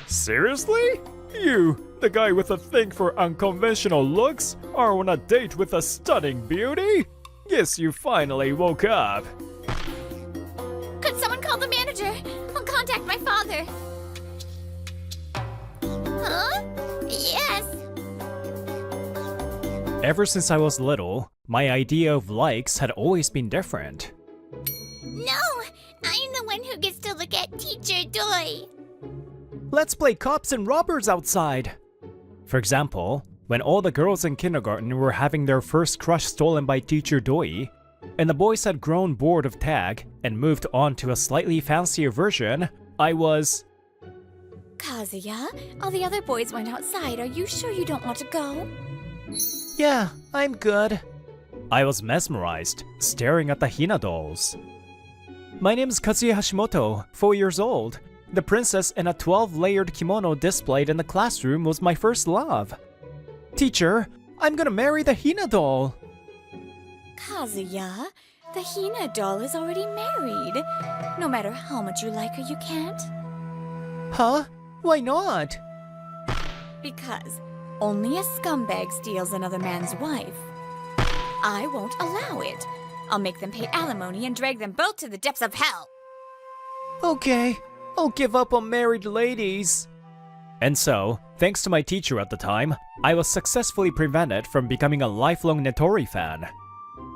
Seriously? You, the guy with a thing for unconventional looks, are on a date with a stunning beauty? Guess you finally woke up. Could someone call the manager? I'll contact my father. Huh? Yes. Ever since I was little, my idea of likes had always been different. No, I'm the one who gets to look at Teacher Doi. Let's play cops and robbers outside. For example, when all the girls in kindergarten were having their first crush stolen by Teacher Doi, and the boys had grown bored of tag and moved on to a slightly fancier version, I was... Kazuya, all the other boys went outside. Are you sure you don't want to go? Yeah, I'm good. I was mesmerized, staring at the Hina dolls. My name's Kazuya Hashimoto, 4 years old. The princess in a 12-layered kimono displayed in the classroom was my first love. Teacher, I'm gonna marry the Hina doll. Kazuya, the Hina doll is already married. No matter how much you like her, you can't. Huh? Why not? Because only a scumbag steals another man's wife. I won't allow it. I'll make them pay alimony and drag them both to the depths of hell. Okay, I'll give up on married ladies. And so, thanks to my teacher at the time, I was successfully prevented from becoming a lifelong Netori fan.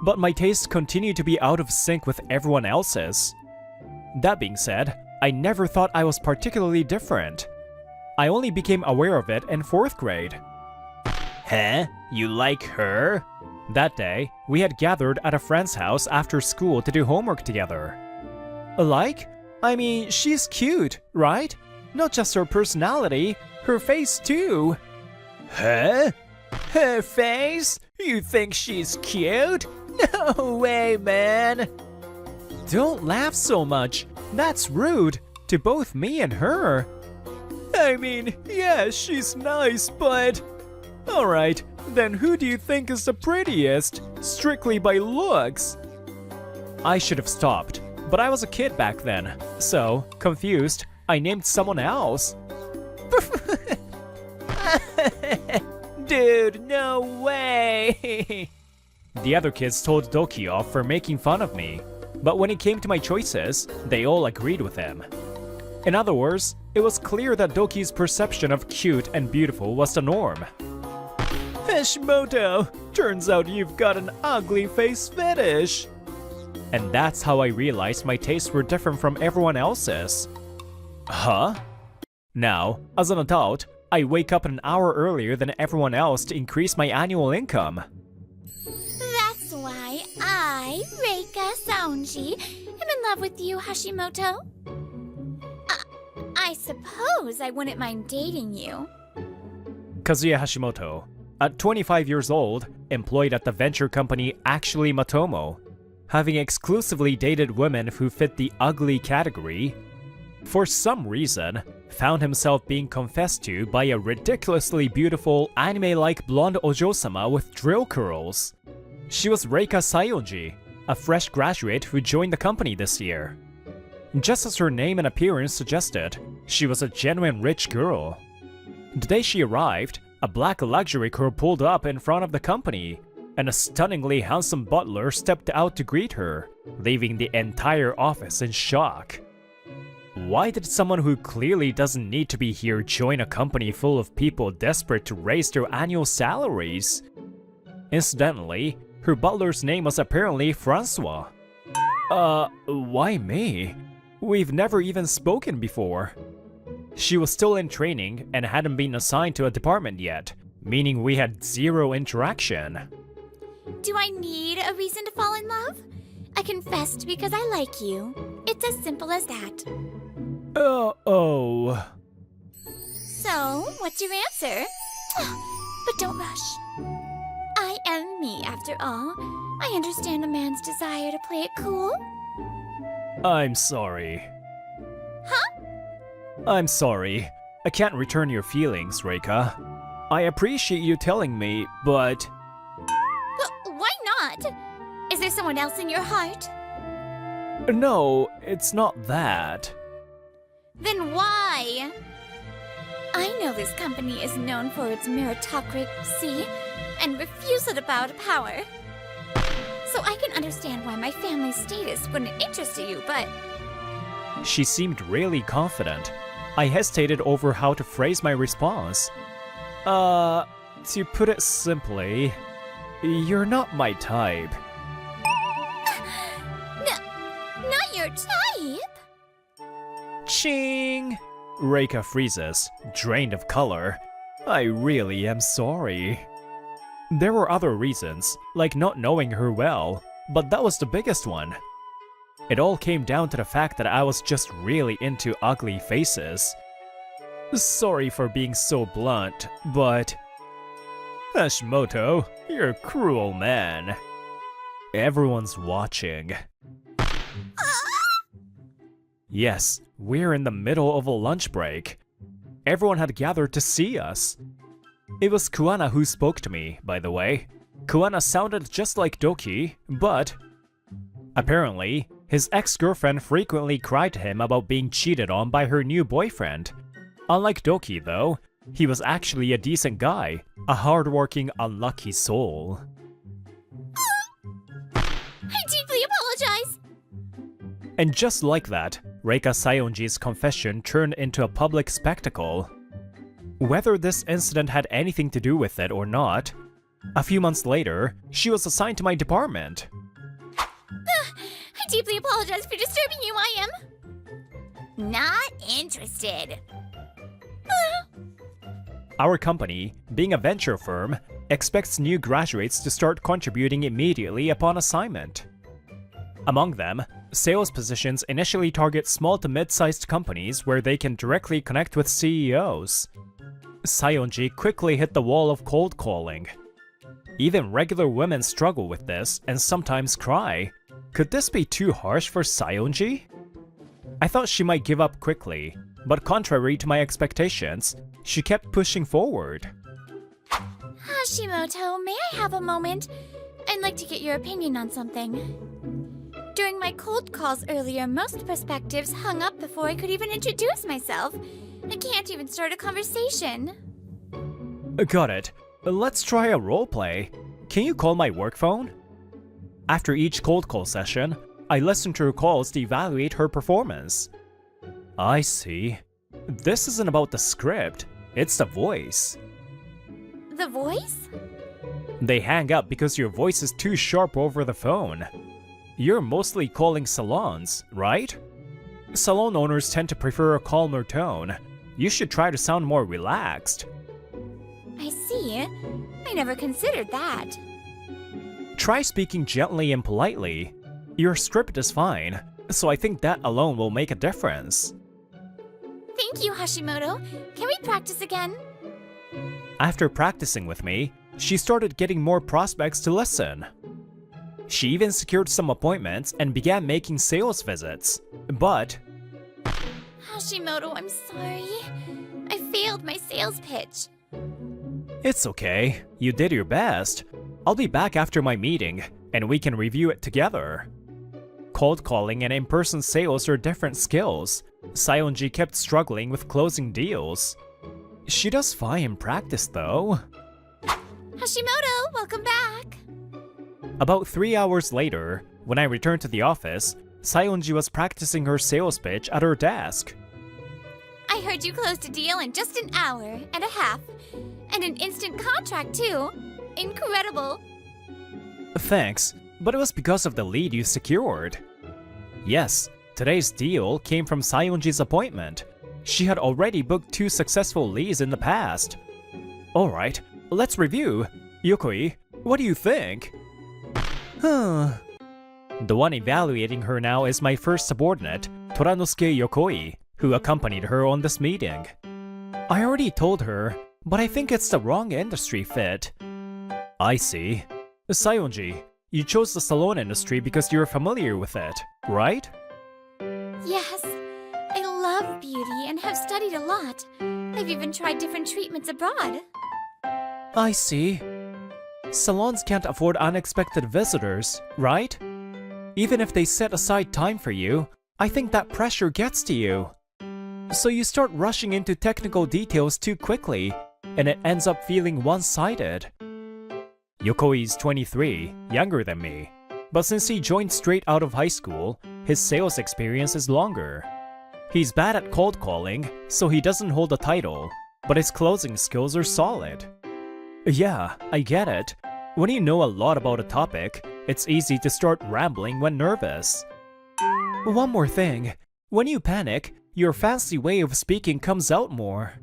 But my tastes continued to be out of sync with everyone else's. That being said, I never thought I was particularly different. I only became aware of it in 4th grade. Huh? You like her? That day, we had gathered at a friend's house after school to do homework together. Like? I mean, she's cute, right? Not just her personality, her face too. Huh? Her face? You think she's cute? No way, man! Don't laugh so much. That's rude to both me and her. I mean, yeah, she's nice, but... Alright, then who do you think is the prettiest? Strictly by looks. I should have stopped, but I was a kid back then, so, confused, I named someone else. Dude, no way! The other kids told Doki off for making fun of me, but when it came to my choices, they all agreed with him. In other words, it was clear that Doki's perception of cute and beautiful was the norm. Hashimoto, turns out you've got an ugly face fetish. And that's how I realized my tastes were different from everyone else's. Huh? Now, as an adult, I wake up an hour earlier than everyone else to increase my annual income. That's why I, Reika Saonji, am in love with you, Hashimoto. I suppose I wouldn't mind dating you. Kazuya Hashimoto, at 25 years old, employed at the venture company Actually Matomo, having exclusively dated women who fit the ugly category, for some reason, found himself being confessed to by a ridiculously beautiful anime-like blonde ojo-sama with drill curls. She was Reika Saionji, a fresh graduate who joined the company this year. Just as her name and appearance suggested, she was a genuine rich girl. The day she arrived, a black luxury car pulled up in front of the company, and a stunningly handsome butler stepped out to greet her, leaving the entire office in shock. Why did someone who clearly doesn't need to be here join a company full of people desperate to raise their annual salaries? Incidentally, her butler's name was apparently Francois. Why me? We've never even spoken before. She was still in training and hadn't been assigned to a department yet, meaning we had zero interaction. Do I need a reason to fall in love? I confessed because I like you. It's as simple as that. Oh. So, what's your answer? But don't rush. I am me, after all. I understand a man's desire to play it cool. I'm sorry. Huh? I'm sorry. I can't return your feelings, Reika. I appreciate you telling me, but... Why not? Is there someone else in your heart? No, it's not that. Then why? this company is known for its meritocracy and refusal to bow to power. So I can understand why my family's status wouldn't interest you, but... She seemed really confident. I hesitated over how to phrase my response. To put it simply, you're not my type. Not your type? Ching! Reika freezes, drained of color. I really am sorry. There were other reasons, like not knowing her well, but that was the biggest one. It all came down to the fact that I was just really into ugly faces. Sorry for being so blunt, but... Hashimoto, you're a cruel man. Everyone's watching. Yes, we're in the middle of a lunch break. Everyone had gathered to see us. It was Kuana who spoke to me, by the way. Kuana sounded just like Doki, but... apparently, his ex-girlfriend frequently cried to him about being cheated on by her new boyfriend. Unlike Doki, though, he was actually a decent guy, a hardworking, unlucky soul. I deeply apologize! And just like that, Reika Sayonji's confession turned into a public spectacle. Whether this incident had anything to do with it or not, a few months later, she was assigned to my department. I deeply apologize for disturbing you, I am... not interested. Our company, being a venture firm, expects new graduates to start contributing immediately upon assignment. Among them, sales positions initially target small to mid-sized companies where they can directly connect with CEOs. Sayonji quickly hit the wall of cold calling. Even regular women struggle with this and sometimes cry. Could this be too harsh for Sayonji? I thought she might give up quickly, but contrary to my expectations, she kept pushing forward. Hashimoto, may I have a moment? I'd like to get your opinion on something. During my cold calls earlier, most perspectives hung up before I could even introduce myself. I can't even start a conversation. Got it. Let's try a roleplay. Can you call my work phone? After each cold call session, I listen to her calls to evaluate her performance. I see. This isn't about the script, it's the voice. The voice? They hang up because your voice is too sharp over the phone. You're mostly calling salons, right? Salon owners tend to prefer a calmer tone. You should try to sound more relaxed. I see. I never considered that. Try speaking gently and politely. Your script is fine, so I think that alone will make a difference. Thank you, Hashimoto. Can we practice again? After practicing with me, she started getting more prospects to listen. She even secured some appointments and began making sales visits. But... Hashimoto, I'm sorry. I failed my sales pitch. It's okay. You did your best. I'll be back after my meeting, and we can review it together. Cold calling and in-person sales are different skills. Sayonji kept struggling with closing deals. She does fine in practice, though. Hashimoto, welcome back. About 3 hours later, when I returned to the office, Sayonji was practicing her sales pitch at her desk. I heard you closed a deal in just an hour and a half. And an instant contract, too. Incredible. Thanks, but it was because of the lead you secured. Yes, today's deal came from Sayonji's appointment. She had already booked 2 successful leads in the past. Alright, let's review. Yokoi, what do you think? The one evaluating her now is my first subordinate, Toranosuke Yokoi, who accompanied her on this meeting. I already told her, but I think it's the wrong industry fit. I see. Sayonji, you chose the salon industry because you're familiar with it, right? Yes, I love beauty and have studied a lot. I've even tried different treatments abroad. I see. Salons can't afford unexpected visitors, right? Even if they set aside time for you, I think that pressure gets to you. So you start rushing into technical details too quickly, and it ends up feeling one-sided. Yokoi is 23, younger than me, but since he joined straight out of high school, his sales experience is longer. He's bad at cold calling, so he doesn't hold a title, but his closing skills are solid. Yeah, I get it. When you know a lot about a topic, it's easy to start rambling when nervous. One more thing, when you panic, your fancy way of speaking comes out more.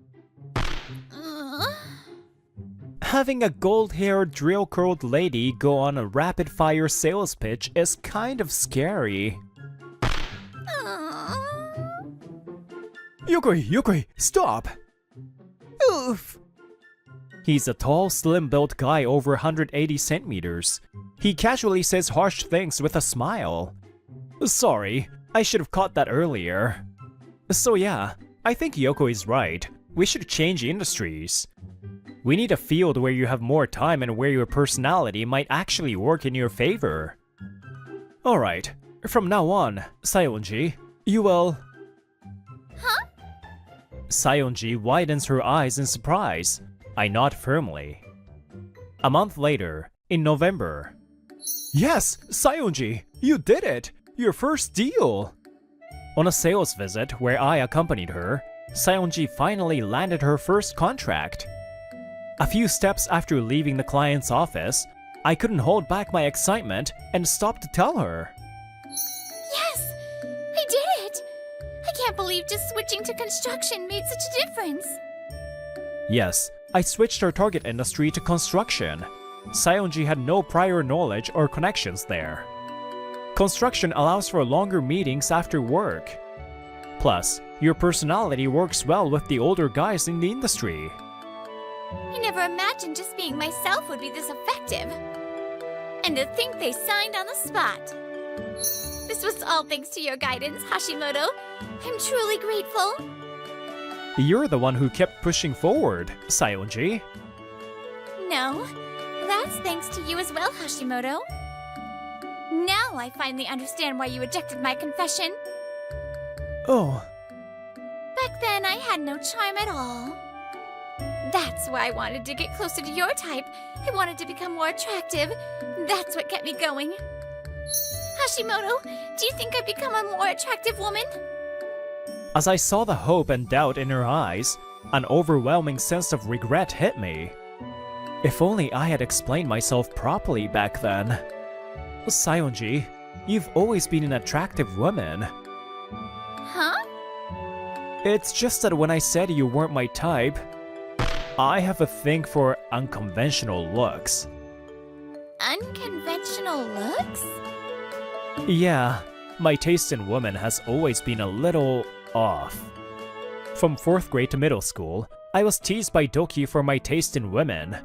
Having a gold-haired, drill-curled lady go on a rapid-fire sales pitch is kind of scary. Yokoi, stop! Oof! He's a tall, slim-built guy over 180 centimeters. He casually says harsh things with a smile. Sorry, I should have caught that earlier. So yeah, I think Yoko is right. We should change industries. We need a field where you have more time and where your personality might actually work in your favor. Alright, from now on, Sayonji, you will... Huh? Sayonji widens her eyes in surprise. I nod firmly. A month later, in November. Yes, Sayonji, you did it! Your first deal! On a sales visit where I accompanied her, Sayonji finally landed her first contract. A few steps after leaving the client's office, I couldn't hold back my excitement and stopped to tell her. Yes! I did it! I can't believe just switching to construction made such a difference. Yes, I switched our target industry to construction. Sayonji had no prior knowledge or connections there. Construction allows for longer meetings after work. Plus, your personality works well with the older guys in the industry. I never imagined just being myself would be this effective. And to think they signed on the spot. This was all thanks to your guidance, Hashimoto. I'm truly grateful. You're the one who kept pushing forward, Sayonji. No, that's thanks to you as well, Hashimoto. Now I finally understand why you rejected my confession. Oh. Back then, I had no charm at all. That's why I wanted to get closer to your type. I wanted to become more attractive. That's what kept me going. Hashimoto, do you think I've become a more attractive woman? As I saw the hope and doubt in her eyes, an overwhelming sense of regret hit me. If only I had explained myself properly back then. Sayonji, you've always been an attractive woman. Huh? It's just that when I said you weren't my type, I have a thing for unconventional looks. Unconventional looks? Yeah, my taste in women has always been a little off. From 4th grade to middle school, I was teased by Doki for my taste in women.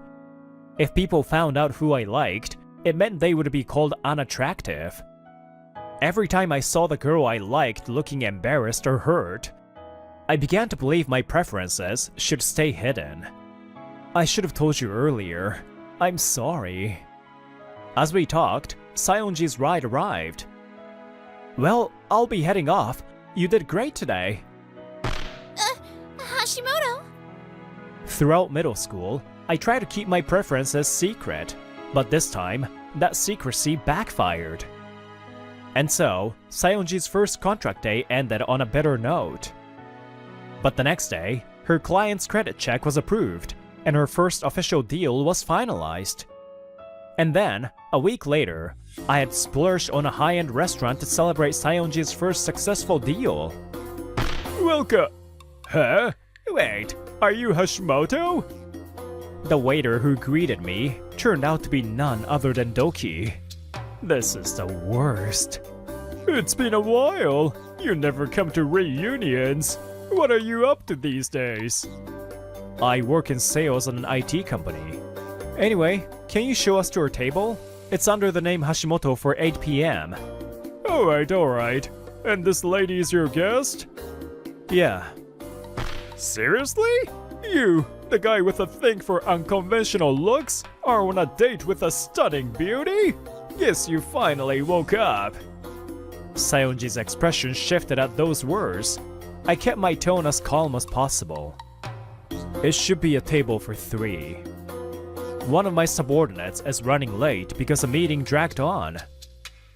If people found out who I liked, it meant they would be called unattractive. Every time I saw the girl I liked looking embarrassed or hurt, I began to believe my preferences should stay hidden. I should have told you earlier. I'm sorry. As we talked, Sayonji's ride arrived. Well, I'll be heading off. You did great today. Hashimoto? Throughout middle school, I tried to keep my preferences secret, but this time, that secrecy backfired. And so, Sayonji's first contract day ended on a bitter note. But the next day, her client's credit check was approved, and her first official deal was finalized. And then, a week later, I had splurged on a high-end restaurant to celebrate Sayonji's first successful deal. Welcome! Huh? Wait, are you Hashimoto? The waiter who greeted me turned out to be none other than Doki. This is the worst. It's been a while. You never come to reunions. What are you up to these days? I work in sales at an IT company. Anyway, can you show us to our table? It's under the name Hashimoto for 8 p.m. Alright. And this lady is your guest? Yeah. Seriously? You, the guy with a thing for unconventional looks, are on a date with a stunning beauty? Guess you finally woke up. Sayonji's expression shifted at those words. I kept my tone as calm as possible. It should be a table for 3. One of my subordinates is running late because a meeting dragged on.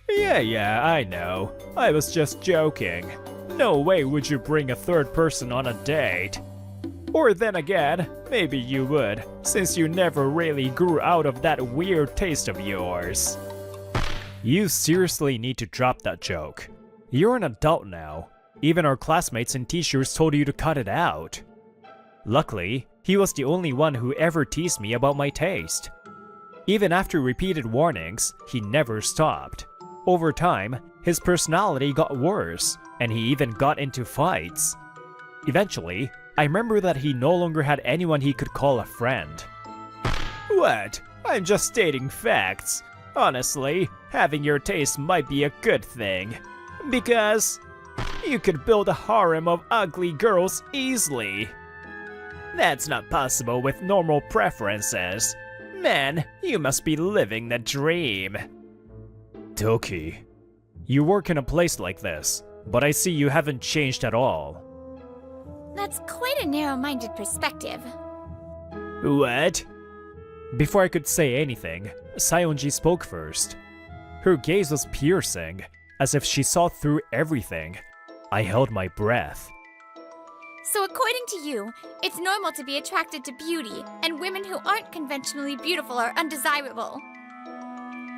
Yeah, I know. I was just joking. No way would you bring a third person on a date. Or then again, maybe you would, since you never really grew out of that weird taste of yours. You seriously need to drop that joke. You're an adult now. Even our classmates and teachers told you to cut it out. Luckily, he was the only one who ever teased me about my taste. Even after repeated warnings, he never stopped. Over time, his personality got worse, and he even got into fights. Eventually, I remember that he no longer had anyone he could call a friend. What? I'm just stating facts. Honestly, having your taste might be a good thing. Because you could build a harem of ugly girls easily. That's not possible with normal preferences. Man, you must be living the dream. Doki, you work in a place like this, but I see you haven't changed at all. That's quite a narrow-minded perspective. What? Before I could say anything, Sayonji spoke first. Her gaze was piercing, as if she saw through everything. I held my breath. So according to you, it's normal to be attracted to beauty, and women who aren't conventionally beautiful are undesirable.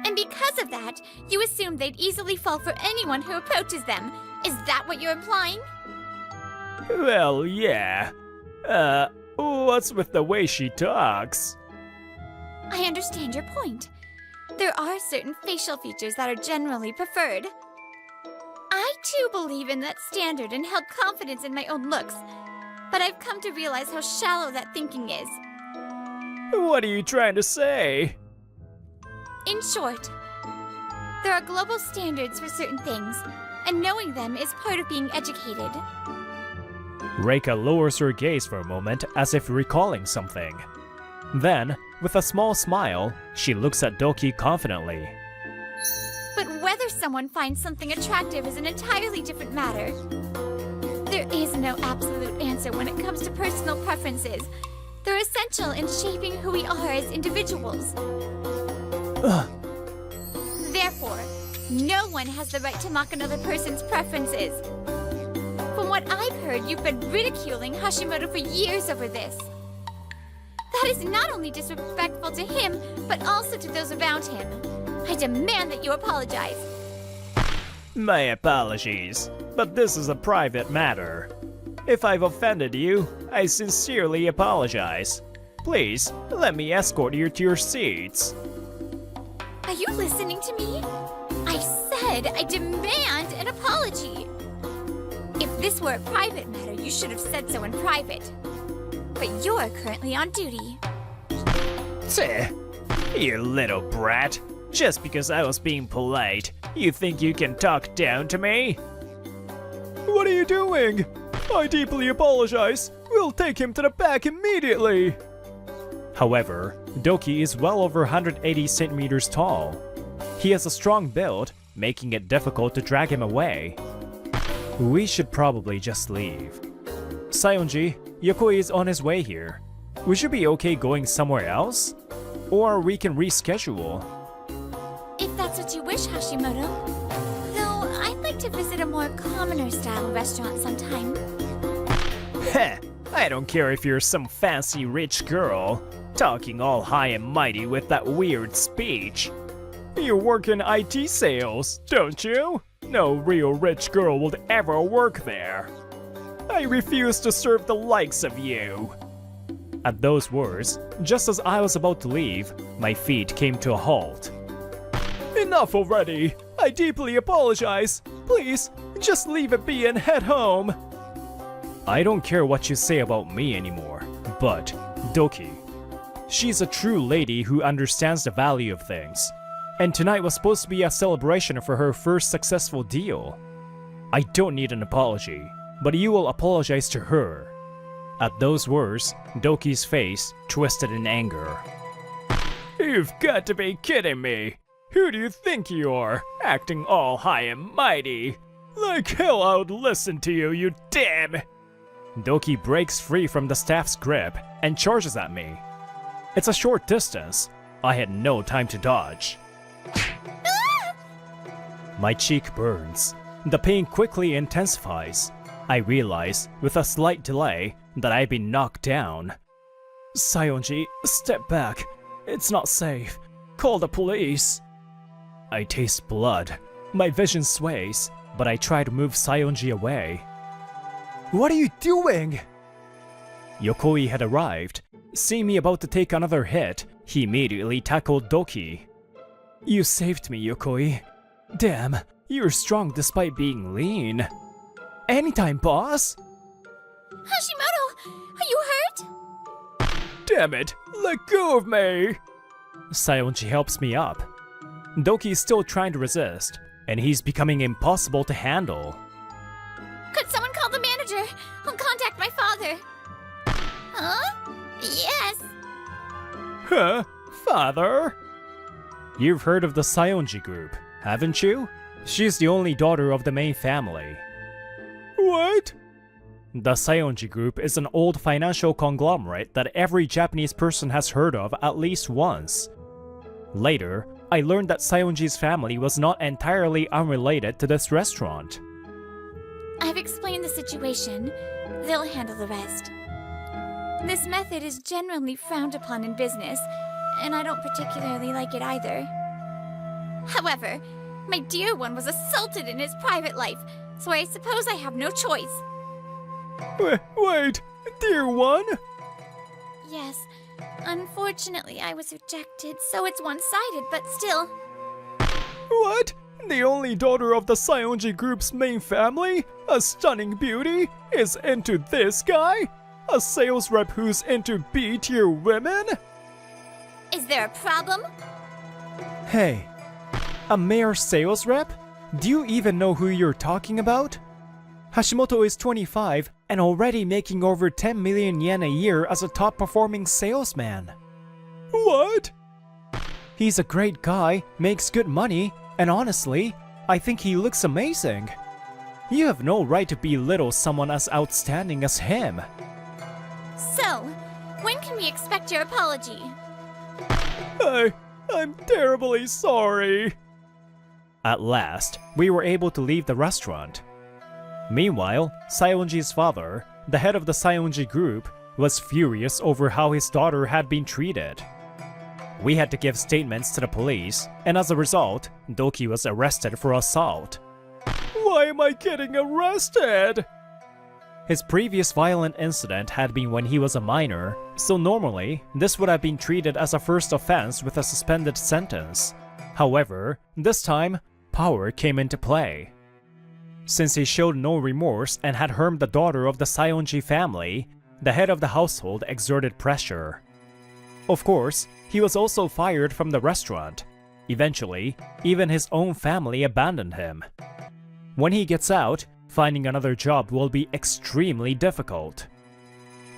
And because of that, you assume they'd easily fall for anyone who approaches them. Is that what you're implying? Well, yeah. What's with the way she talks? I understand your point. There are certain facial features that are generally preferred. I too believe in that standard and held confidence in my own looks, but I've come to realize how shallow that thinking is. What are you trying to say? In short, there are global standards for certain things, and knowing them is part of being educated. Reika lowers her gaze for a moment as if recalling something. Then, with a small smile, she looks at Doki confidently. But whether someone finds something attractive is an entirely different matter. There is no absolute answer when it comes to personal preferences. They're essential in shaping who we are as individuals. Therefore, no one has the right to mock another person's preferences. From what I've heard, you've been ridiculing Hashimoto for years over this. That is not only disrespectful to him, but also to those around him. I demand that you apologize. My apologies, but this is a private matter. If I've offended you, I sincerely apologize. Please, let me escort you to your seats. Are you listening to me? I said I demand an apology. If this were a private matter, you should have said so in private. But you're currently on duty. Tch, you little brat. Just because I was being polite, you think you can talk down to me? What are you doing? I deeply apologize. We'll take him to the back immediately. However, Doki is well over 180 centimeters tall. He has a strong build, making it difficult to drag him away. We should probably just leave. Sayonji, Yokoi is on his way here. We should be okay going somewhere else? Or we can reschedule. If that's what you wish, Hashimoto. Though, I'd like to visit a more commoner-style restaurant sometime. Heh, I don't care if you're some fancy rich girl, talking all high and mighty with that weird speech. You work in IT sales, don't you? No real rich girl would ever work there. I refuse to serve the likes of you. At those words, just as I was about to leave, my feet came to a halt. Enough already! I deeply apologize! Please, just leave it be and head home! I don't care what you say about me anymore, but Doki. She's a true lady who understands the value of things, and tonight was supposed to be a celebration for her first successful deal. I don't need an apology, but you will apologize to her. At those words, Doki's face twisted in anger. You've got to be kidding me! Who do you think you are, acting all high and mighty? Like hell I would listen to you, you damn! Doki breaks free from the staff's grip and charges at me. It's a short distance. I had no time to dodge. My cheek burns. The pain quickly intensifies. I realize, with a slight delay, that I've been knocked down. Sayonji, step back. It's not safe. Call the police. I taste blood. My vision sways, but I try to move Sayonji away. What are you doing? Yokoi had arrived. Seeing me about to take another hit, he immediately tackled Doki. You saved me, Yokoi. Damn, you're strong despite being lean. Anytime, boss! Hashimoto, are you hurt? Damn it, let go of me! Sayonji helps me up. Doki's still trying to resist, and he's becoming impossible to handle. Could someone call the manager? I'll contact my father. Huh? Yes. Huh? Father? You've heard of the Sayonji group, haven't you? She's the only daughter of the main family. What? The Sayonji group is an old financial conglomerate that every Japanese person has heard of at least once. Later, I learned that Sayonji's family was not entirely unrelated to this restaurant. I've explained the situation. They'll handle the rest. This method is generally frowned upon in business, and I don't particularly like it either. However, my dear one was assaulted in his private life, so I suppose I have no choice. Wait, dear one? Yes. Unfortunately, I was rejected, so it's one-sided, but still. What? The only daughter of the Sayonji group's main family, a stunning beauty, is into this guy? A sales rep who's into B-tier women? Is there a problem? Hey, a mere sales rep? Do you even know who you're talking about? Hashimoto is 25 and already making over 10 million yen a year as a top-performing salesman. What? He's a great guy, makes good money, and honestly, I think he looks amazing. You have no right to belittle someone as outstanding as him. So, when can we expect your apology? I'm terribly sorry. At last, we were able to leave the restaurant. Meanwhile, Sayonji's father, the head of the Sayonji group, was furious over how his daughter had been treated. We had to give statements to the police, and as a result, Doki was arrested for assault. Why am I getting arrested? His previous violent incident had been when he was a minor, so normally, this would have been treated as a first offense with a suspended sentence. However, this time, power came into play. Since he showed no remorse and had harmed the daughter of the Sayonji family, the head of the household exerted pressure. Of course, he was also fired from the restaurant. Eventually, even his own family abandoned him. When he gets out, finding another job will be extremely difficult.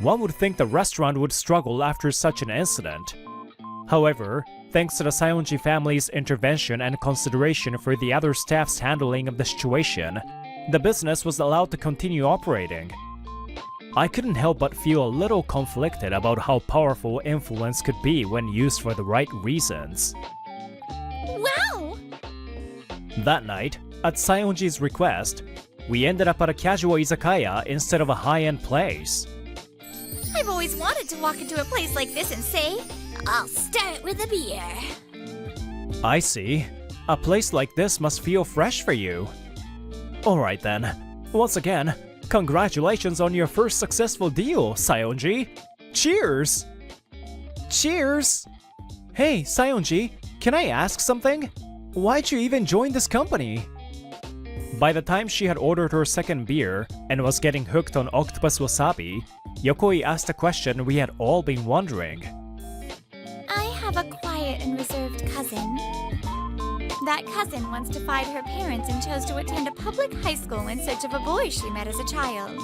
One would think the restaurant would struggle after such an incident. However, thanks to the Sayonji family's intervention and consideration for the other staff's handling of the situation, the business was allowed to continue operating. I couldn't help but feel a little conflicted about how powerful influence could be when used for the right reasons. Wow! That night, at Sayonji's request, we ended up at a casual izakaya instead of a high-end place. I've always wanted to walk into a place like this and say, I'll start with a beer. I see. A place like this must feel fresh for you. Alright then. Once again, congratulations on your first successful deal, Sayonji. Cheers! Cheers! Hey, Sayonji, can I ask something? Why'd you even join this company? By the time she had ordered her second beer and was getting hooked on octopus wasabi, Yokoi asked a question we had all been wondering. I have a quiet and reserved cousin. That cousin once defied her parents and chose to attend a public high school in search of a boy she met as a child.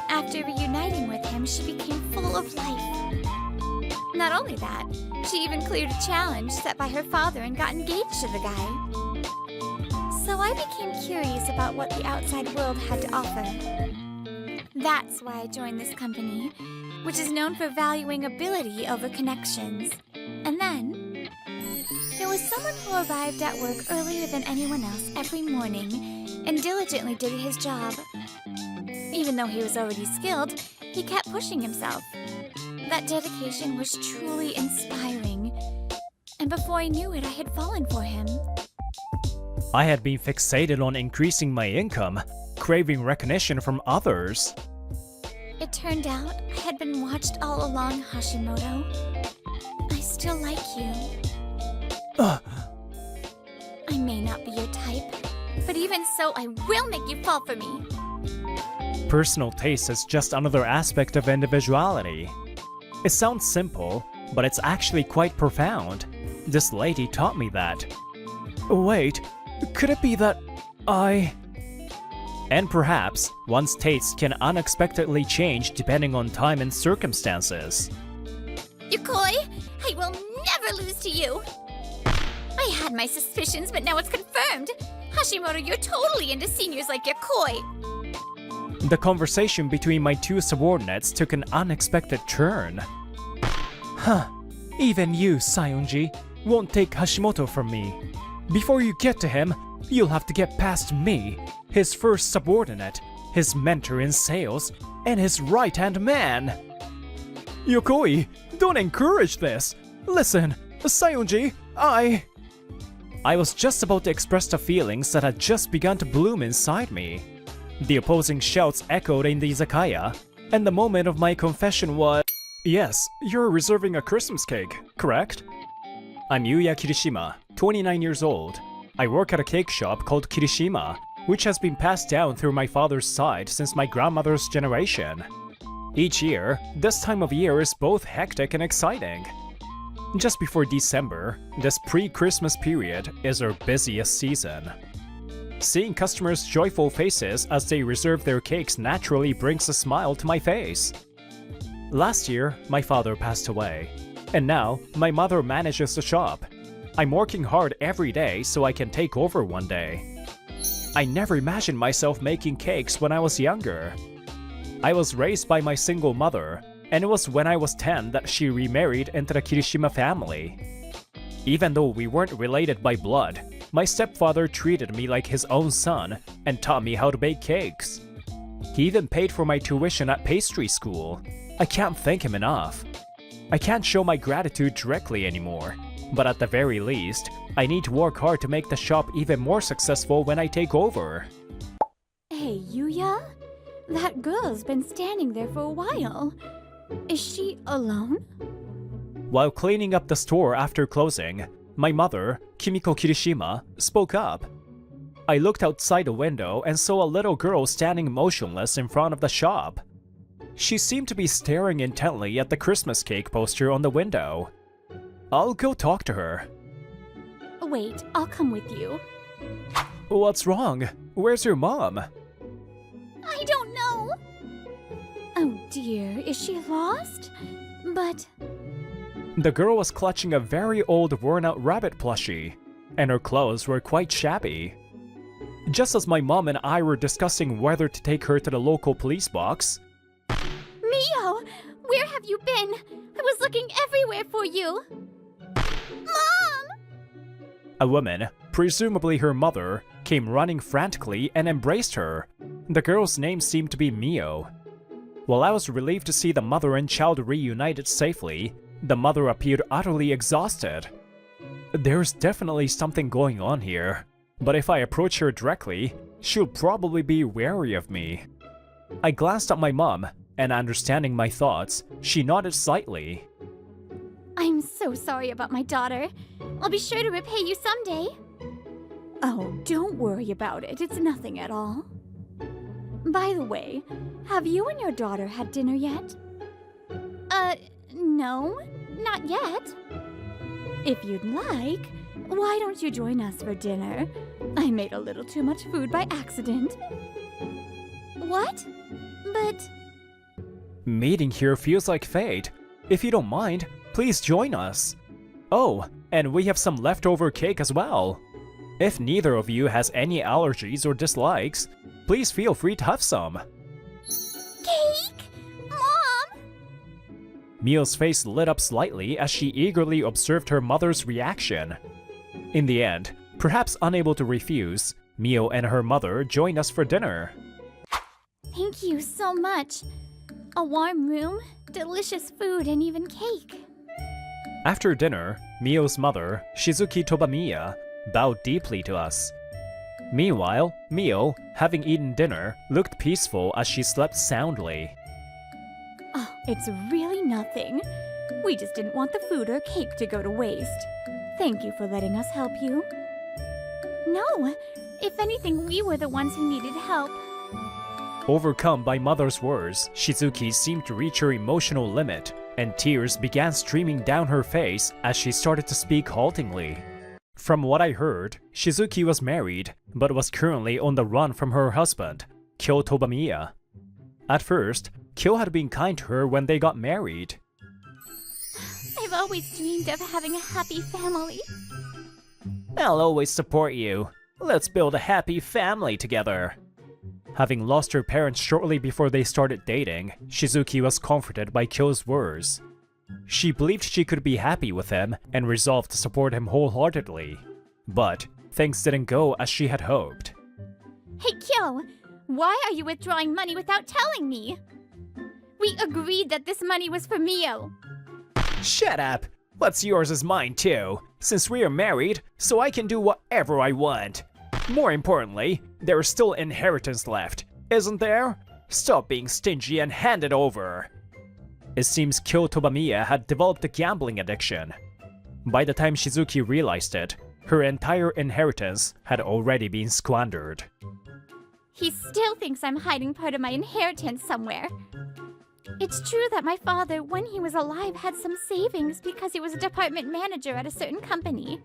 After reuniting with him, she became full of life. Not only that, she even cleared a challenge set by her father and got engaged to the guy. So I became curious about what the outside world had to offer. That's why I joined this company, which is known for valuing ability over connections. And then, there was someone who arrived at work earlier than anyone else every morning and diligently did his job. Even though he was already skilled, he kept pushing himself. That dedication was truly inspiring. And before I knew it, I had fallen for him. I had been fixated on increasing my income, craving recognition from others. It turned out I had been watched all along, Hashimoto. I still like you. I may not be your type, but even so, I will make you fall for me. Personal taste is just another aspect of individuality. It sounds simple, but it's actually quite profound. This lady taught me that. Wait, could it be that And perhaps, one's tastes can unexpectedly change depending on time and circumstances. Yukoi, I will never lose to you! I had my suspicions, but now it's confirmed! Hashimoto, you're totally into seniors like Yukoi! The conversation between my two subordinates took an unexpected turn. Even you, Sayonji, won't take Hashimoto from me. Before you get to him, you'll have to get past me, his first subordinate, his mentor in sales, and his right-hand man. Yokoi, don't encourage this. Listen, Sayonji, I was just about to express the feelings that had just begun to bloom inside me. The opposing shouts echoed in the izakaya, and the moment of my confession was... Yes, you're reserving a Christmas cake, correct? I'm Yuya Kirishima, 29 years old. I work at a cake shop called Kirishima, which has been passed down through my father's side since my grandmother's generation. Each year, this time of year is both hectic and exciting. Just before December, this pre-Christmas period is our busiest season. Seeing customers' joyful faces as they reserve their cakes naturally brings a smile to my face. Last year, my father passed away, and now my mother manages the shop. I'm working hard every day so I can take over one day. I never imagined myself making cakes when I was younger. I was raised by my single mother, and it was when I was 10 that she remarried into the Kirishima family. Even though we weren't related by blood, my stepfather treated me like his own son and taught me how to bake cakes. He even paid for my tuition at pastry school. I can't thank him enough. I can't show my gratitude directly anymore, but at the very least, I need to work hard to make the shop even more successful when I take over. Hey, Yuya? That girl's been standing there for a while. Is she alone? While cleaning up the store after closing, my mother, Kimiko Kirishima, spoke up. I looked outside the window and saw a little girl standing motionless in front of the shop. She seemed to be staring intently at the Christmas cake poster on the window. I'll go talk to her. Wait, I'll come with you. What's wrong? Where's your mom? I don't know. Oh dear, is she lost? But... The girl was clutching a very old worn-out rabbit plushie, and her clothes were quite shabby. Just as my mom and I were discussing whether to take her to the local police box... Mio! Where have you been? I was looking everywhere for you! Mom! A woman, presumably her mother, came running frantically and embraced her. The girl's name seemed to be Mio. While I was relieved to see the mother and child reunited safely, the mother appeared utterly exhausted. There's definitely something going on here, but if I approach her directly, she'll probably be wary of me. I glanced at my mom, and understanding my thoughts, she nodded slightly. I'm so sorry about my daughter. I'll be sure to repay you someday. Oh, don't worry about it. It's nothing at all. By the way, have you and your daughter had dinner yet? No, not yet. If you'd like, why don't you join us for dinner? I made a little too much food by accident. What? But... Meeting here feels like fate. If you don't mind, please join us. Oh, and we have some leftover cake as well. If neither of you has any allergies or dislikes, please feel free to have some. Cake? Mom! Mio's face lit up slightly as she eagerly observed her mother's reaction. In the end, perhaps unable to refuse, Mio and her mother joined us for dinner. Thank you so much. A warm room, delicious food, and even cake. After dinner, Mio's mother, Shizuki Tobamiya, bowed deeply to us. Meanwhile, Mio, having eaten dinner, looked peaceful as she slept soundly. Oh, it's really nothing. We just didn't want the food or cake to go to waste. Thank you for letting us help you. No, if anything, we were the ones who needed help. Overcome by mother's words, Shizuki seemed to reach her emotional limit, and tears began streaming down her face as she started to speak haltingly. From what I heard, Shizuki was married, but was currently on the run from her husband, Kyo Tobamiya. At first, Kyo had been kind to her when they got married. I've always dreamed of having a happy family. I'll always support you. Let's build a happy family together. Having lost her parents shortly before they started dating, Shizuki was comforted by Kyo's words. She believed she could be happy with him and resolved to support him wholeheartedly. But things didn't go as she had hoped. Hey, Kyo! Why are you withdrawing money without telling me? We agreed that this money was for Mio. Shut up! What's yours is mine too, since we are married, so I can do whatever I want. More importantly, there is still inheritance left, isn't there? Stop being stingy and hand it over. It seems Kyo Tobamiya had developed a gambling addiction. By the time Shizuki realized it, her entire inheritance had already been squandered. He still thinks I'm hiding part of my inheritance somewhere. It's true that my father, when he was alive, had some savings because he was a department manager at a certain company.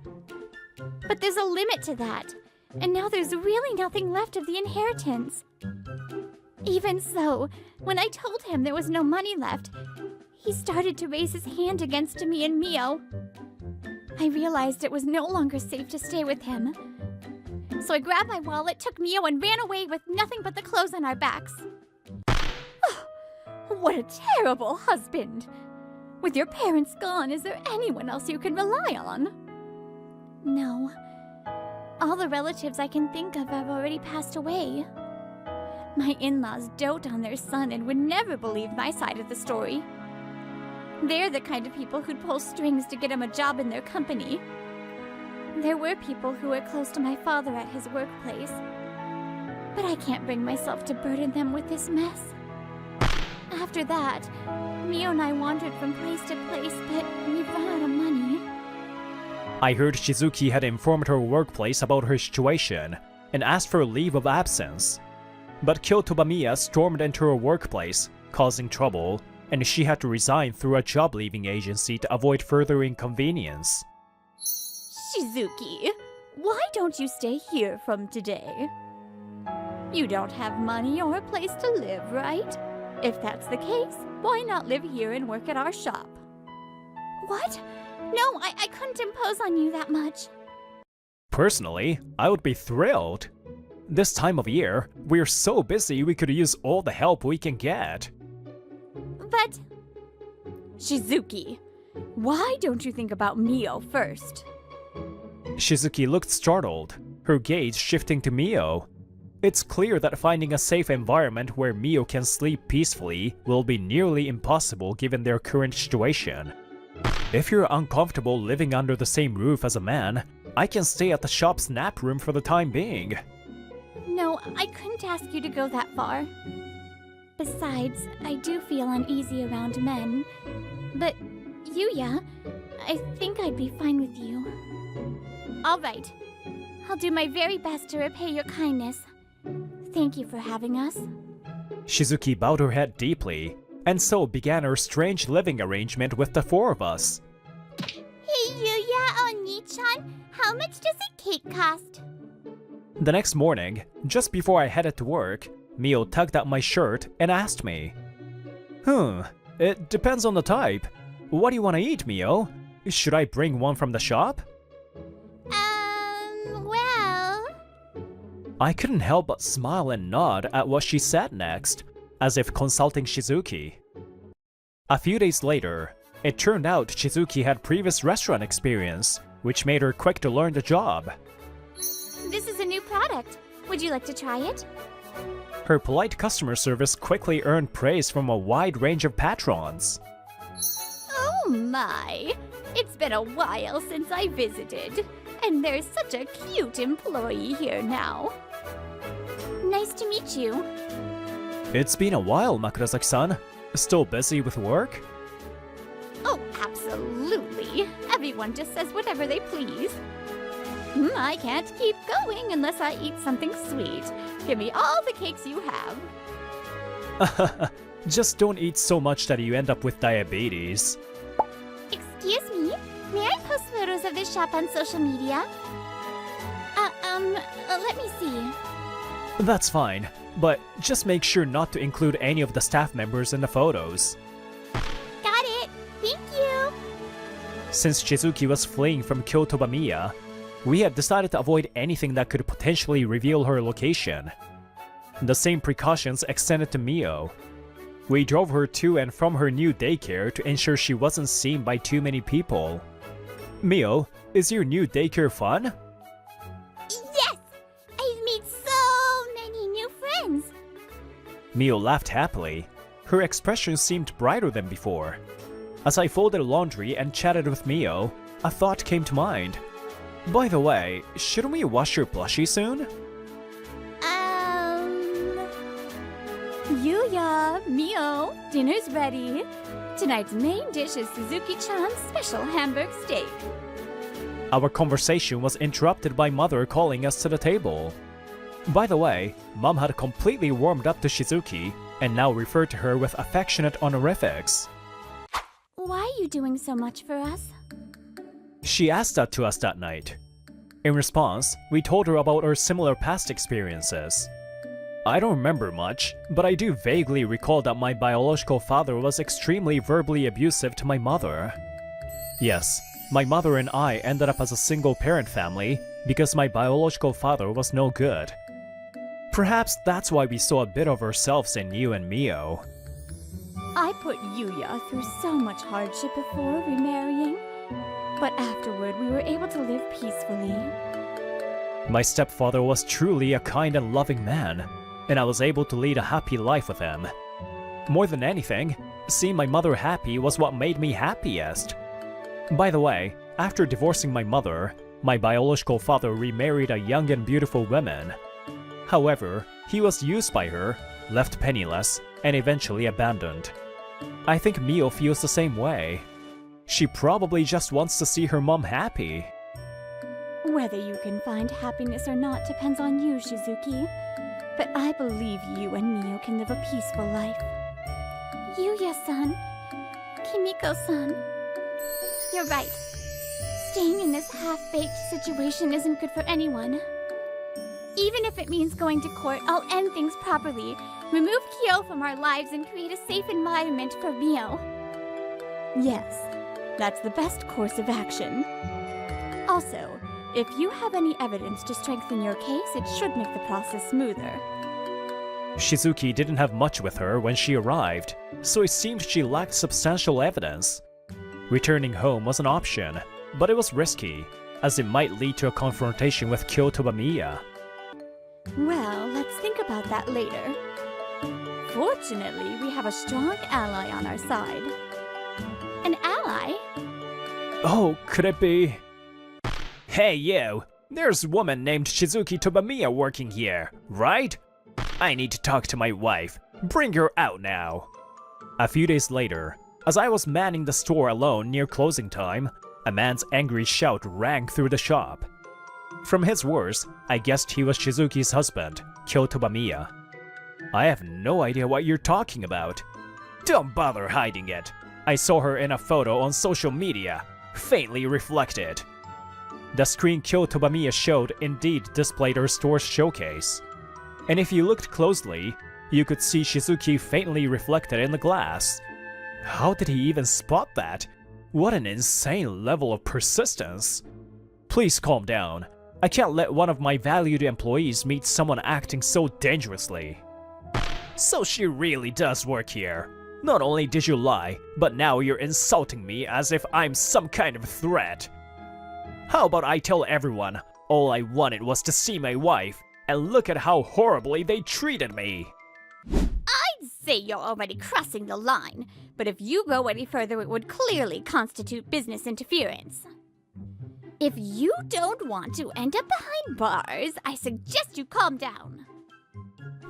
But there's a limit to that, and now there's really nothing left of the inheritance. Even so, when I told him there was no money left, he started to raise his hand against me and Mio. I realized it was no longer safe to stay with him. So I grabbed my wallet, took Mio, and ran away with nothing but the clothes on our backs. What a terrible husband! With your parents gone, is there anyone else you can rely on? No. All the relatives I can think of have already passed away. My in-laws dote on their son and would never believe my side of the story. They're the kind of people who'd pull strings to get him a job in their company. There were people who were close to my father at his workplace. But I can't bring myself to burden them with this mess. After that, Mio and I wandered from place to place, but we've run out of money. I heard Shizuki had informed her workplace about her situation and asked for a leave of absence. But Kyo Tobamiya stormed into her workplace, causing trouble, and she had to resign through a job-leaving agency to avoid further inconvenience. Shizuki, why don't you stay here from today? You don't have money or a place to live, right? If that's the case, why not live here and work at our shop? What? No, I couldn't impose on you that much. Personally, I would be thrilled. This time of year, we're so busy we could use all the help we can get. But... Shizuki, why don't you think about Mio first? Shizuki looked startled, her gaze shifting to Mio. It's clear that finding a safe environment where Mio can sleep peacefully will be nearly impossible given their current situation. If you're uncomfortable living under the same roof as a man, I can stay at the shop's nap room for the time being. No, I couldn't ask you to go that far. Besides, I do feel uneasy around men. But, Yuya, I think I'd be fine with you. All right. I'll do my very best to repay your kindness. Thank you for having us. Shizuki bowed her head deeply, and so began her strange living arrangement with the four of us. Hey Yuya, Oni-chan, how much does a cake cost? The next morning, just before I headed to work, Mio tugged at my shirt and asked me, It depends on the type. What do you want to eat, Mio? Should I bring one from the shop? Well... I couldn't help but smile and nod at what she said next, as if consulting Shizuki. A few days later, it turned out Shizuki had previous restaurant experience, which made her quick to learn the job. This is a new product. Would you like to try it? Her polite customer service quickly earned praise from a wide range of patrons. Oh my! It's been a while since I visited, and there's such a cute employee here now. Nice to meet you. It's been a while, Makurasaki-san. Still busy with work? Oh, absolutely. Everyone just says whatever they please. I can't keep going unless I eat something sweet. Give me all the cakes you have. Just don't eat so much that you end up with diabetes. Excuse me? May I post photos of this shop on social media? Let me see. That's fine, but just make sure not to include any of the staff members in the photos. Got it. Thank you. Since Shizuki was fleeing from Kyoto Bamiya, we had decided to avoid anything that could potentially reveal her location. The same precautions extended to Mio. We drove her to and from her new daycare to ensure she wasn't seen by too many people. Mio, is your new daycare fun? Yes! I've made so many new friends. Mio laughed happily. Her expression seemed brighter than before. As I folded laundry and chatted with Mio, a thought came to mind. By the way, shouldn't we wash your plushie soon? Yuya, Mio, dinner's ready. Tonight's main dish is Suzuki-chan's special Hamburg steak. Our conversation was interrupted by Mother calling us to the table. By the way, Mom had completely warmed up to Shizuki and now referred to her with affectionate honorifics. Why are you doing so much for us? She asked that to us that night. In response, we told her about our similar past experiences. I don't remember much, but I do vaguely recall that my biological father was extremely verbally abusive to my mother. Yes, my mother and I ended up as a single-parent family because my biological father was no good. Perhaps that's why we saw a bit of ourselves in you and Mio. I put Yuya through so much hardship before remarrying, but afterward we were able to live peacefully. My stepfather was truly a kind and loving man, and I was able to lead a happy life with him. More than anything, seeing my mother happy was what made me happiest. By the way, after divorcing my mother, my biological father remarried a young and beautiful woman. However, he was used by her, left penniless, and eventually abandoned. I think Mio feels the same way. She probably just wants to see her mom happy. Whether you can find happiness or not depends on you, Shizuki. But I believe you and Mio can live a peaceful life. Yuya-san, Kimiko-san, you're right. Staying in this half-baked situation isn't good for anyone. Even if it means going to court, I'll end things properly, remove Kyo from our lives, and create a safe environment for Mio. Yes, that's the best course of action. Also, if you have any evidence to strengthen your case, it should make the process smoother. Shizuki didn't have much with her when she arrived, so it seemed she lacked substantial evidence. Returning home was an option, but it was risky, as it might lead to a confrontation with Kyoto Bamiya. Well, let's think about that later. Fortunately, we have a strong ally on our side. An ally? Oh, could it be? Hey you! There's a woman named Shizuki Tobamiya working here, right? I need to talk to my wife. Bring her out now. A few days later, as I was manning the store alone near closing time, a man's angry shout rang through the shop. From his words, I guessed he was Shizuki's husband, Kyoto Bamiya. I have no idea what you're talking about. Don't bother hiding it. I saw her in a photo on social media, faintly reflected. The screen Kyoto Bamiya showed indeed displayed her store's showcase. And if you looked closely, you could see Shizuki faintly reflected in the glass. How did he even spot that? What an insane level of persistence. Please calm down. I can't let one of my valued employees meet someone acting so dangerously. So she really does work here. Not only did you lie, but now you're insulting me as if I'm some kind of threat. How about I tell everyone all I wanted was to see my wife, and look at how horribly they treated me? I'd say you're already crossing the line, but if you go any further, it would clearly constitute business interference. If you don't want to end up behind bars, I suggest you calm down.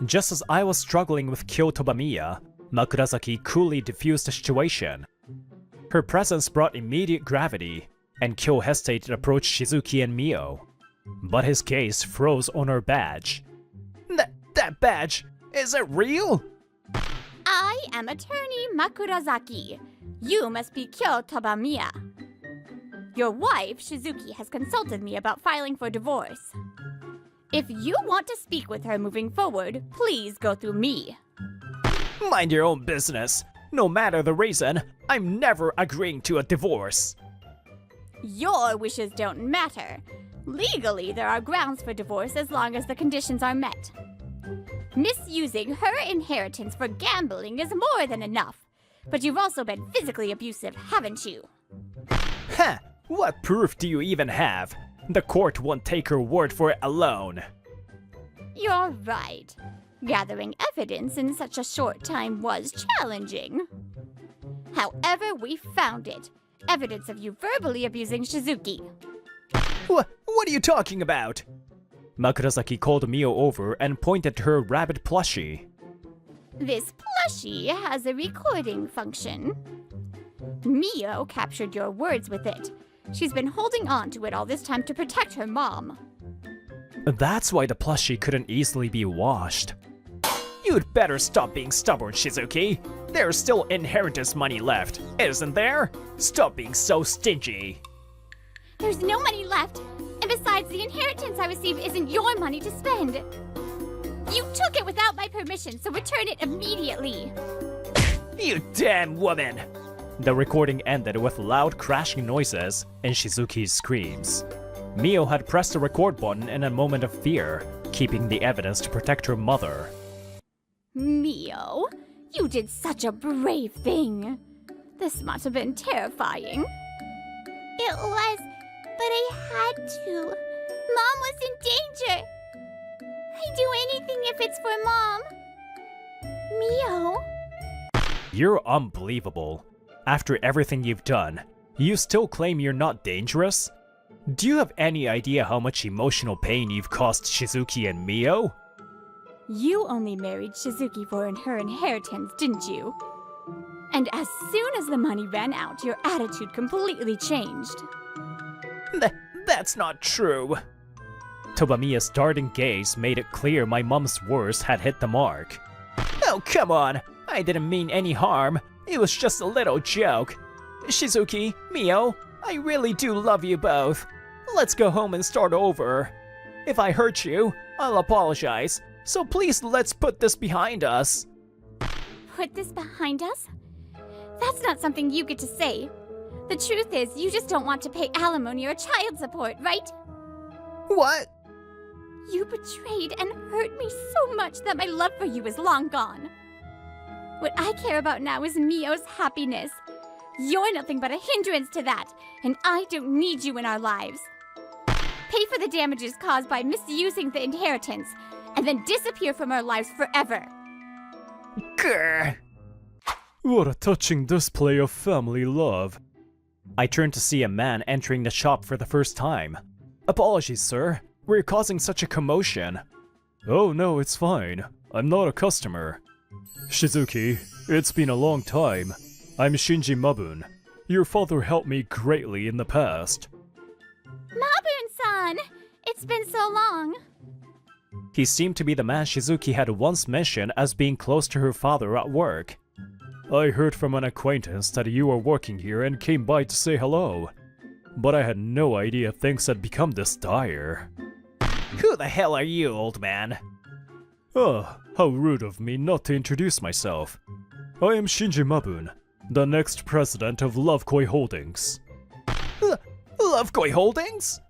Just as I was struggling with Kyo Tobamiya, Makurazaki coolly diffused the situation. Her presence brought immediate gravity, and Kyo hesitated to approach Shizuki and Mio. But his gaze froze on her badge. That badge? Is it real? I am attorney Makurazaki. You must be Kyo Tobamiya. Your wife, Shizuki, has consulted me about filing for divorce. If you want to speak with her moving forward, please go through me. Mind your own business. No matter the reason, I'm never agreeing to a divorce. Your wishes don't matter. Legally, there are grounds for divorce as long as the conditions are met. Misusing her inheritance for gambling is more than enough. But you've also been physically abusive, haven't you? Huh, what proof do you even have? The court won't take her word for it alone. You're right. Gathering evidence in such a short time was challenging. However, we found it. Evidence of you verbally abusing Shizuki. What are you talking about? Makurazaki called Mio over and pointed to her rabbit plushie. This plushie has a recording function. Mio captured your words with it. She's been holding on to it all this time to protect her mom. That's why the plushie couldn't easily be washed. You'd better stop being stubborn, Shizuki. There's still inheritance money left, isn't there? Stop being so stingy. There's no money left, and besides, the inheritance I receive isn't your money to spend. You took it without my permission, so return it immediately. You damn woman! The recording ended with loud crashing noises and Shizuki's screams. Mio had pressed the record button in a moment of fear, keeping the evidence to protect her mother. Mio, you did such a brave thing. This must have been terrifying. It was, but I had to. Mom was in danger. I'd do anything if it's for Mom. Mio? You're unbelievable. After everything you've done, you still claim you're not dangerous? Do you have any idea how much emotional pain you've caused Shizuki and Mio? You only married Shizuki for her inheritance, didn't you? And as soon as the money ran out, your attitude completely changed. That's not true. Tobamiya's darting gaze made it clear my mom's words had hit the mark. Oh, come on! I didn't mean any harm. It was just a little joke. Shizuki, Mio, I really do love you both. Let's go home and start over. If I hurt you, I'll apologize. So please, let's put this behind us. Put this behind us? That's not something you get to say. The truth is, you just don't want to pay alimony or child support, right? What? You betrayed and hurt me so much that my love for you is long gone. What I care about now is Mio's happiness. You're nothing but a hindrance to that, and I don't need you in our lives. Pay for the damages caused by misusing the inheritance, and then disappear from our lives forever. Grr. What a touching display of family love. I turned to see a man entering the shop for the first time. Apologies, sir. We're causing such a commotion. Oh no, it's fine. I'm not a customer. Shizuki, it's been a long time. I'm Shinji Mabun. Your father helped me greatly in the past. Mabun-san! It's been so long. He seemed to be the man Shizuki had once mentioned as being close to her father at work. I heard from an acquaintance that you were working here and came by to say hello. But I had no idea things had become this dire. Who the hell are you, old man? Oh, how rude of me not to introduce myself. I am Shinji Mabun, the next president of Lovekoi Holdings. Lovekoi Holdings?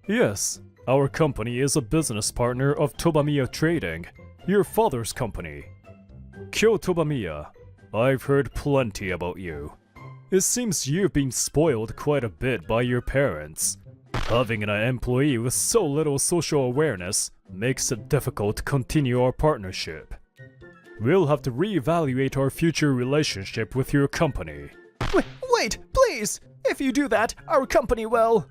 Yes, our company is a business partner of Tobamiya Trading, your father's company. Kyo Tobamiya, I've heard plenty about you. It seems you've been spoiled quite a bit by your parents. Having an employee with so little social awareness makes it difficult to continue our partnership. We'll have to reevaluate our future relationship with your company. Wait, please! If you do that, our company will...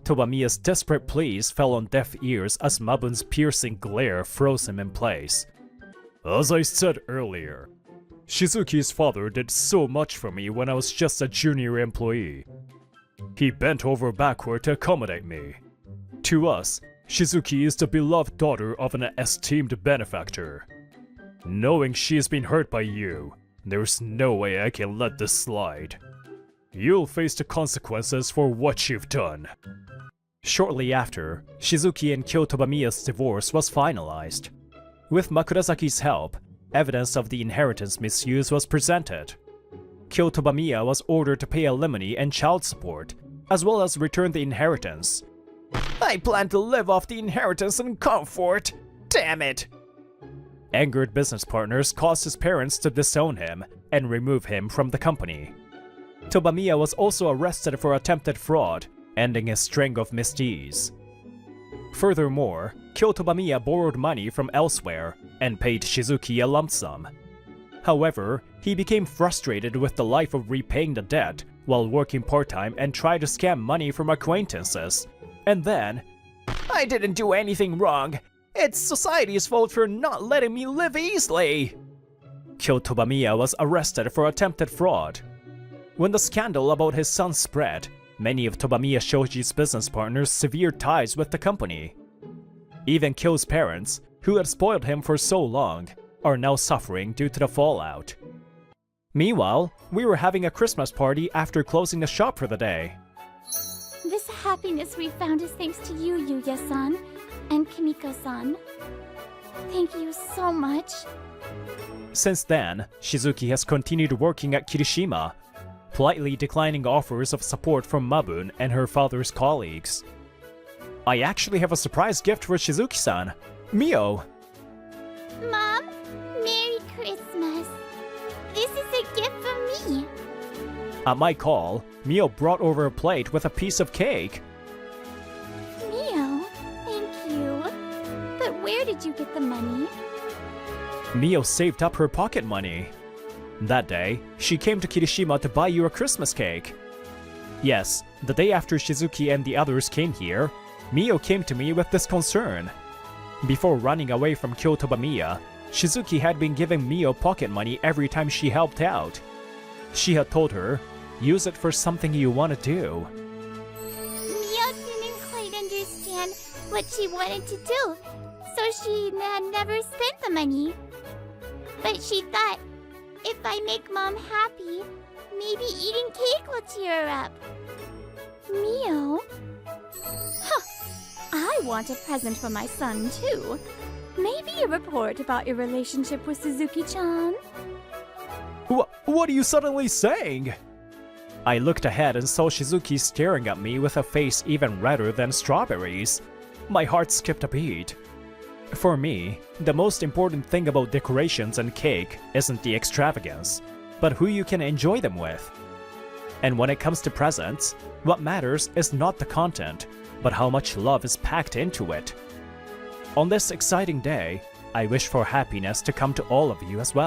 Tobamiya's desperate pleas fell on deaf ears as Mabun's piercing glare froze him in place. As I said earlier, Shizuki's father did so much for me when I was just a junior employee. He bent over backward to accommodate me. To us, Shizuki is the beloved daughter of an esteemed benefactor. Knowing she has been hurt by you, there's no way I can let this slide. You'll face the consequences for what you've done. Shortly after, Shizuki and Kyo Tobamiya's divorce was finalized. With Makurazaki's help, evidence of the inheritance misuse was presented. Kyo Tobamiya was ordered to pay alimony and child support, as well as return the inheritance. I plan to live off the inheritance in comfort! Damn it! Angered business partners caused his parents to disown him and remove him from the company. Tobamiya was also arrested for attempted fraud, ending his string of misdeeds. Furthermore, Kyo Tobamiya borrowed money from elsewhere and paid Shizuki a lump sum. However, he became frustrated with the life of repaying the debt while working part-time and tried to scam money from acquaintances. And then, I didn't do anything wrong. It's society's fault for not letting me live easily. Kyo Tobamiya was arrested for attempted fraud. When the scandal about his son spread, many of Tobamiya Shoji's business partners severed ties with the company. Even Kyo's parents, who had spoiled him for so long, are now suffering due to the fallout. Meanwhile, we were having a Christmas party after closing the shop for the day. This happiness we found is thanks to you, Yuya-san, and Kimiko-san. Thank you so much. Since then, Shizuki has continued working at Kirishima, politely declining offers of support from Mabun and her father's colleagues. I actually have a surprise gift for Shizuki-san. Mio! Mom, Merry Christmas. This is a gift for me. At my call, Mio brought over a plate with a piece of cake. Mio, thank you. But where did you get the money? Mio saved up her pocket money. That day, she came to Kirishima to buy you a Christmas cake. Yes, the day after Shizuki and the others came here, Mio came to me with this concern. Before running away from Kyo Tobamiya, Shizuki had been giving Mio pocket money every time she helped out. She had told her, use it for something you want to do. Mio didn't quite understand what she wanted to do, so she had never spent the money. But she thought, if I make Mom happy, maybe eating cake will cheer her up. Mio? Huh. I want a present for my son, too. Maybe a report about your relationship with Suzuki-chan? What are you suddenly saying? I looked ahead and saw Shizuki staring at me with a face even redder than strawberries. My heart skipped a beat. For me, the most important thing about decorations and cake isn't the extravagance, but who you can enjoy them with. And when it comes to presents, what matters is not the content, but how much love is packed into it. On this exciting day, I wish for happiness to come to all of you as well.